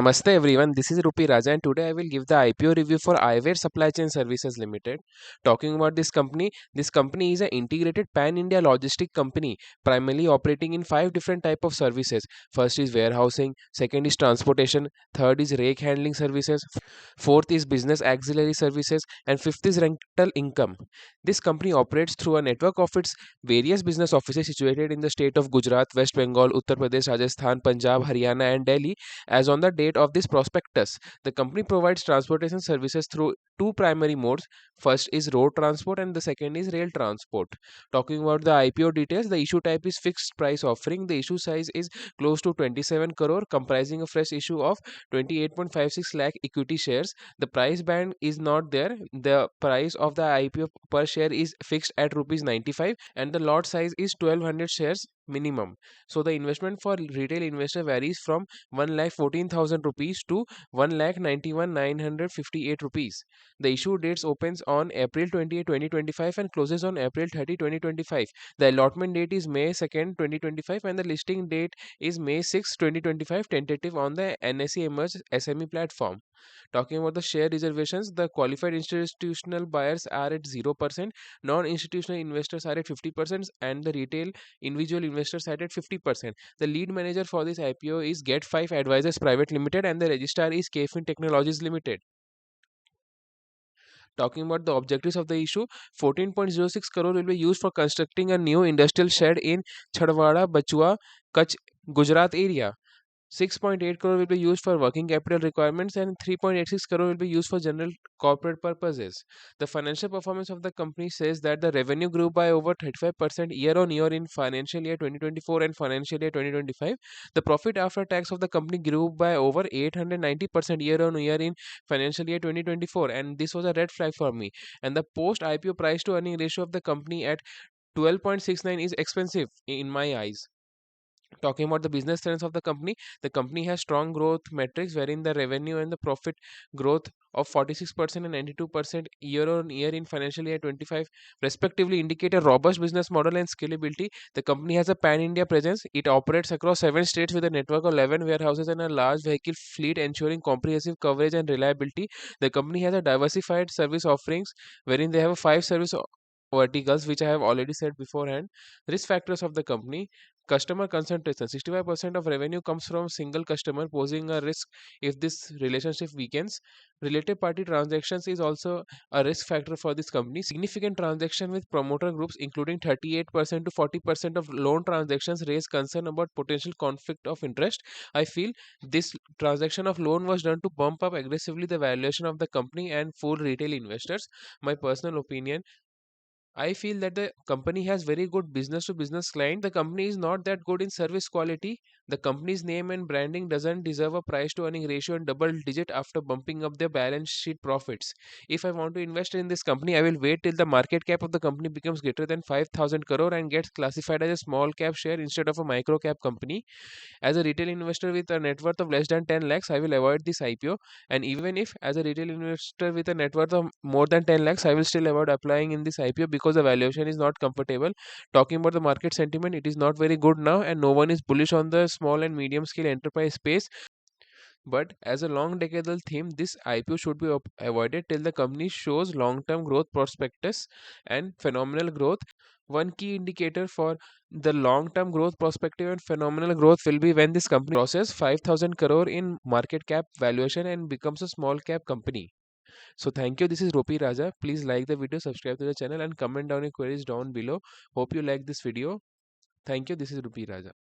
Namaste everyone, this is Rupi Raja and today I will give the IPO review for iWare Supply Chain Services Limited. Talking about this company is an integrated pan-India logistic company primarily operating in 5 different type of services. First is warehousing, second is transportation, third is rake handling services, fourth is business auxiliary services and fifth is rental income. This company operates through a network of its various business offices situated in the state of Gujarat, West Bengal, Uttar Pradesh, Rajasthan, Punjab, Haryana and Delhi. As on the date of this prospectus, the company provides transportation services through two primary modes. First is road transport and the second is rail transport. Talking about the IPO details, the issue type is fixed price offering. The issue size is close to 27 crore, comprising a fresh issue of 28.56 lakh equity shares. The price band is not there. The price of the IPO per share is fixed at rupees 95 and the lot size is 1200 shares minimum. So the investment for retail investor varies from 1,14,000 rupees to 1,91,958 rupees. The issue dates opens on April 20, 2025 and closes on April 30, 2025. The allotment date is May 2nd, 2025 and the listing date is May 6, 2025 tentative on the NSE Emerge SME platform. Talking about the share reservations, the qualified institutional buyers are at 0%, non-institutional investors are at 50% and the retail individual investors are at 50%. The lead manager for this IPO is Get5 Advisors Private Limited and the registrar is KFin Technologies Limited. Talking about the objectives of the issue, 14.06 crore will be used for constructing a new industrial shed in Chhadwada, Bachua, Kutch, Gujarat area. 6.8 crore will be used for working capital requirements and 3.86 crore will be used for general corporate purposes. The financial performance of the company says that the revenue grew by over 35% year on year in financial year 2024 and financial year 2025. The profit after tax of the company grew by over 890% year on year in financial year 2024 and this was a red flag for me. And the post IPO price to earning ratio of the company at 12.69 is expensive in my eyes. Talking about the business trends of the company has strong growth metrics wherein the revenue and the profit growth of 46% and 92% year on year in financial year 25 respectively indicate a robust business model and scalability. The company has a pan India presence. It operates across 7 states with a network of 11 warehouses and a large vehicle fleet ensuring comprehensive coverage and reliability. The company has a diversified service offerings wherein they have 5 service verticals which I have already said beforehand. Risk factors of the company: customer concentration, 65% of revenue comes from single customer, posing a risk if this relationship weakens. Related party transactions is also a risk factor for this company. Significant transaction with promoter groups, including 38% to 40% of loan transactions, raise concern about potential conflict of interest. I feel this transaction of loan was done to bump up aggressively the valuation of the company and fool retail investors. My personal opinion, I feel that the company has very good business to business client. The company is not that good in service quality. The company's name and branding doesn't deserve a price to earning ratio in double digit after bumping up their balance sheet profits. If I want to invest in this company, I will wait till the market cap of the company becomes greater than 5,000 crore and gets classified as a small cap share instead of a micro cap company. As a retail investor with a net worth of less than 10 lakhs, I will avoid this IPO. And even if as a retail investor with a net worth of more than 10 lakhs, I will still avoid applying in this IPO because the valuation is not comfortable. Talking about the market sentiment, it is not very good now and no one is bullish on the small and medium scale enterprise space. But as a long decadal theme, this IPO should be avoided till the company shows long term growth prospectus and phenomenal growth. One key indicator for the long term growth perspective and phenomenal growth will be when this company crosses 5,000 crore in market cap valuation and becomes a small cap company. So thank you. This is Ropi Raja. Please like the video, subscribe to the channel and comment down your queries down below. Hope you like this video. Thank you. This is Rupi Raja.